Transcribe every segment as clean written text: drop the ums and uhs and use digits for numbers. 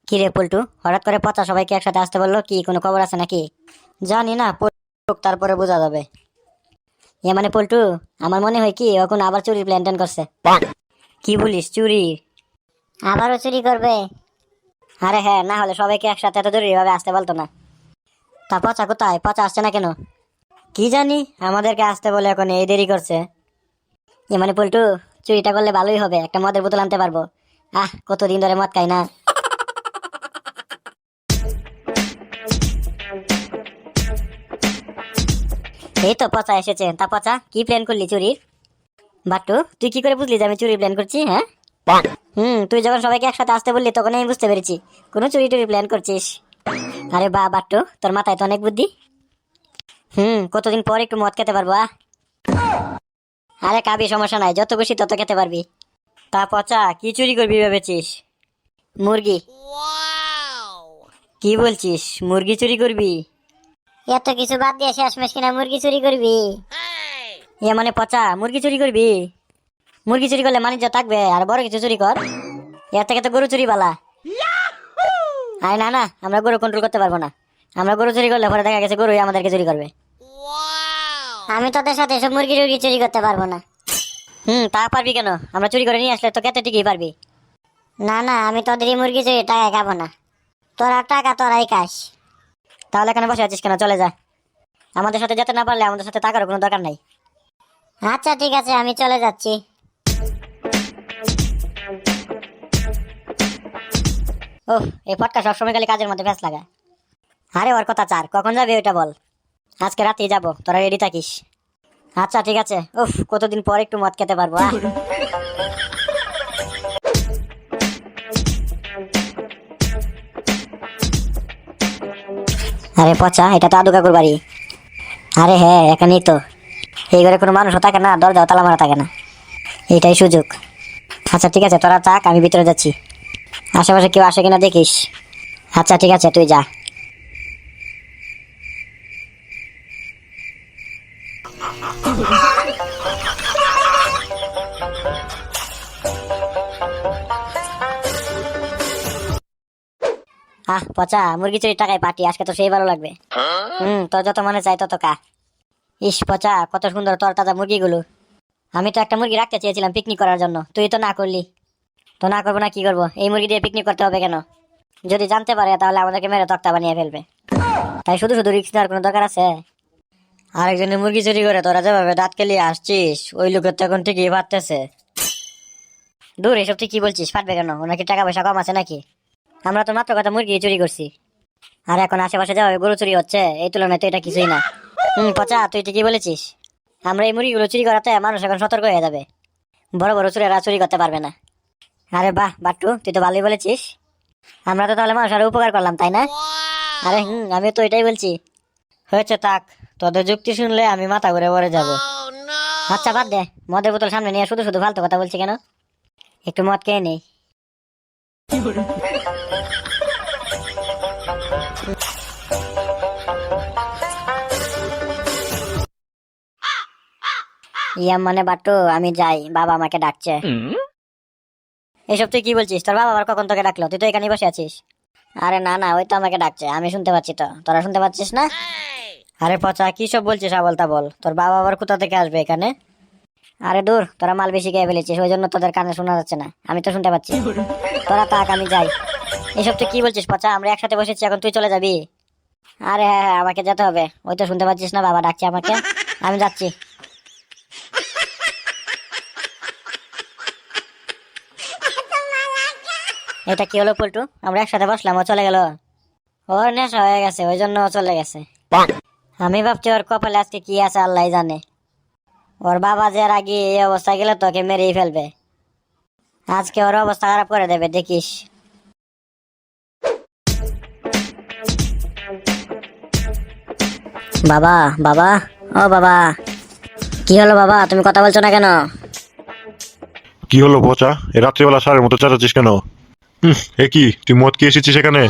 কি রে পল্টু, হঠাৎ করে পচা সবাইকে একসাথে আসতে বললো, কি কোনো খবর আছে নাকি? জানি না, তারপরে বোঝা যাবে। মানে পল্টু, আমার মনে হয় কি এখন আবার চুরির প্ল্যান ট্যান করছে। কি বলিস, চুরি? আবারও চুরি করবে? আরে হ্যাঁ, না হলে সবাইকে একসাথে এত জরুরি ভাবে আসতে বলতো না। তা পচা কোথায়? পচা আসছে না কেন? কি জানি, আমাদেরকে আসতে বলে এখন এই দেরি করছে। মানে পল্টু, চুরিটা করলে ভালোই হবে, একটা মদের বোতল আনতে পারবো। কতদিন ধরে মদ খাই না। এই তো পচা এসেছে। তা পচা, কি প্ল্যান করলি চুরির? বাট্টু, তুই কি করে বুঝলি যে আমি চুরি প্ল্যান করছি? হ্যাঁ, তুই যখন সবাইকে একসাথে আসতে বললি তখন আমি বুঝতে পেরেছি কোনো চুরি টুরি প্ল্যান করছিস। আরে বাহ বাট্টু, তোর মাথায় তো অনেক বুদ্ধি। কতদিন পর একটু মদ খেতে পারবো। আরে খাবি, সমস্যা নাই, যত খুশি তত খেতে পারবি। তা পচা, কি চুরি করবি ভেবেছিস? মুরগি। কি বলছিস, মুরগি চুরি করবি? এত কিছু বাদ দিয়ে শেষমেশ কিনা মুরগি চুরি করবি? মানে পচা, মুরগি চুরি করবি? মুরগি চুরি করলে বাণিজ্য থাকবে, আর বড় কিছু চুরি কর। এর থেকে তো গরু চুরি বালা। আরে না না, আমরা গরু কন্ট্রোল করতে পারবো না। আমরা গরু চুরি করলে পরে দেখা গেছে গরুই আমাদেরকে চুরি করবে। আমি তোদের সাথে এসব মুরগি টুরগি চুরি করতে পারবো না। তা পারবি কেন? আমরা চুরি করে নিয়ে আসলে তো খেতে ঠিকই পারবি। না না, আমি তোদেরই মুরগি চুরি টাকা খাবো না। তোরা টাকা তোরাই খাস। তাহলে এখানে বসে আছিস কেন? চলে যা। আমাদের সাথে যেতে না পারলে আমাদের সাথে টাকারও কোনো দরকার নাই। আচ্ছা ঠিক আছে, আমি চলে যাচ্ছি। ওহ, এই ফটকা সবসময় খালি কাজের মধ্যে ফ্যাস লাগা। আরে ওর কথা চার, কখন যাবি ওইটা বল। আজকে রাতেই যাবো, তোরা রেডি থাকিস। আচ্ছা ঠিক আছে। কতদিন পর একটু মদ খেতে পারবো। আরে পচা, এটা তো আদু কাকুর বাড়ি। আরে হ্যাঁ, এখানেই তো। এই ঘরে কোনো মানুষও থাকে না, দরজাও তালা মারা থাকে না। এইটাই সুযোগ। আচ্ছা ঠিক আছে, তোরা থাক, আমি ভিতরে যাচ্ছি। আশেপাশে কেউ আসে কিনা দেখিস। আচ্ছা ঠিক আছে, তুই যা। পচা, মুরগি চুরির টাকায় পার্টি আজকে তো সেই ভালো লাগবে। তোর যত মনে চাই তত কা। ইস পচা, কত সুন্দর তোর তাজা মুরগিগুলো। আমি তো একটা মুরগি রাখতে চেয়েছিলাম পিকনিক করার জন্য, তুই তো না করলি। তো না করবো না কি করবো, এই মুরগি দিয়ে পিকনিক করতে হবে কেন? যদি জানতে পারে তাহলে আমাদেরকে মেরে তক্তা বানিয়ে ফেলবে। তাই শুধু শুধু রিস্ক নেওয়ার কোনো দরকার আছে? আরেকজনের মুরগি চুরি করে তোরা যেভাবে দাঁত কেলিয়ে আসছিস, ওই লোকের তো এখন ঠিকই ফাটতেছে। দূর, এসব তুই কি বলছিস? ফাটবে কেন? ওনার কি টাকা পয়সা কম আছে নাকি? আমরা তো মাত্র কথা মুরগি চুরি করছি। আর এখন আশেপাশে যেভাবে গরু চুরি হচ্ছে, এই তুলনায় তো এটা কিছুই না। পচা, তুই ঠিকই বলেছিস। আমরা এই মুরগিগুলো চুরি করাতে মানুষ এখন সতর্ক হয়ে যাবে। বড় বড় চুরেরা চুরি করতে পারবে না। আরে বাহ বাট্টু, তুই তো ভালোই বলেছিস। আমরা তো তাহলে মানুষ আরো উপকার করলাম, তাই না? আরে আমি তো এটাই বলছি। হয়েছে থাক, তোদের যুক্তি শুনলে আমি মাথা ঘুরে পড়ে যাব। আচ্ছা বাদ দে, মদের বোতল সামনে নিয়ে শুধু শুধু ফালতু কথা বলছি কেন? একটু মদ খেয়ে নেই। মানে বাট্টু, আমি যাই, বাবা আমাকে ডাকছে। এসব তুই কি বলছিস? তোর বাবা আবার কখন তোকে ডাকলো? তুই তো এখানে বসে আছিস। আরে না না, ওই তো আমাকে ডাকছে, আমি শুনতে পাচ্ছি তো, তোরা শুনতে পাচ্ছিস না? আরে পচা, কি সব বলছিস আবল তাবল? তোর বাবা আবার কোথা থেকে আসবে এখানে? আরে দূর, তোরা মাল বেশি খেয়ে ফেলেছিস, ওই জন্য তোদের কানে শোনা যাচ্ছে না, আমি তো শুনতে পাচ্ছি। তোরা থাক, আমি যাই। এসব তুই কি বলছিস পচা? আমরা একসাথে বসেছি, এখন তুই চলে যাবি? আরে হ্যাঁ হ্যাঁ, আমাকে যেতে হবে, ওই তো শুনতে পাচ্ছিস না, বাবা ডাকছে আমাকে। আমি যাচ্ছি। এটা কি হলো পল্টু? আমরা একসাথে বসলাম, ও চলে গেল। ওর নেশা হয়ে গেছে, ওই জন্য ও চলে গেছে। আমি ভাবছি ওর কপালে আজকে কি আছে আল্লাহ জানে। ওর বাবা যে এর আগে এই অবস্থা গেলে তোকে মেরেই ফেলবে। আজকে ওর অবস্থা খারাপ করে দেবে, দেখিস। বাবা, বাবা, ও বাবা। কি হলো বাবা, তুমি কথা বলছো না কেন? কি হলো পচা? এ রাত্রিবেলা সারের মতো চেঁচাচ্ছিস কেন? এ কি, তুই মদ কি এসেছিস এখানে?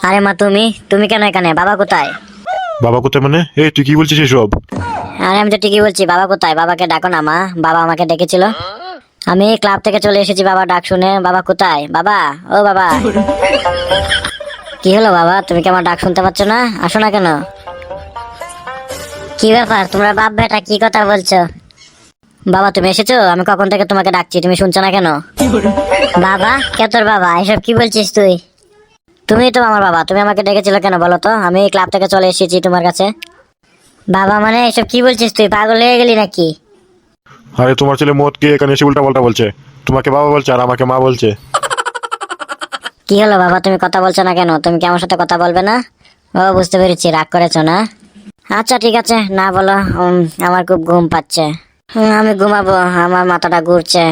আরে মা, তুমি তুমি কেন এখানে? বাবা কোথায়? বাবা কোথায় মানে? তুই কি বলছিস এসব? আরে আমি তো ঠিকই বলছি, বাবা কোথায়? বাবাকে ডাকো না মা, বাবা আমাকে ডেকেছিল। আমি ক্লাব থেকে চলে এসেছি বাবা ডাক শুনে। বাবা কোথায়? বাবা, ও বাবা। কি হলো বাবা, তুমি কি আমার ডাক শুনতে পাচ্ছ না? আসো না কেন? কি ব্যাপার, তোমরা বাপ বেটা কি কথা বলছো? বাবা তুমি এসেছো? আমি কখন থেকে তোমাকে ডাকছি, তুমি শুনছো না কেন? বাবা কে তোর বাবা? এসব কি বলছিস তুই? তুমি তো আমার বাবা, তুমি আমাকে ডেকেছিলে কেন বলো তো? আমি ক্লাব থেকে চলে এসেছি তোমার কাছে। বাবা মানে এসব কি বলছিস তুই? পাগল হয়ে গেলি নাকি? আরে তোমার ছেলে মদ খেয়ে এখানে এসে উল্টা পাল্টা বলছে। তোমাকে বাবা বলছে আর আমাকে মা বলছে। কি হলো বাবা, তুমি কথা বলছো না কেন? তুমি কি আমার সাথে কথা বলবে না? ও বুঝতে পেরেছি, রাগ করেছো না? আচ্ছা ঠিক আছে, না বলো। আমার খুব ঘুম পাচ্ছে। আমি ঘুমাবো, আমার মাথাটা ঘুরছে।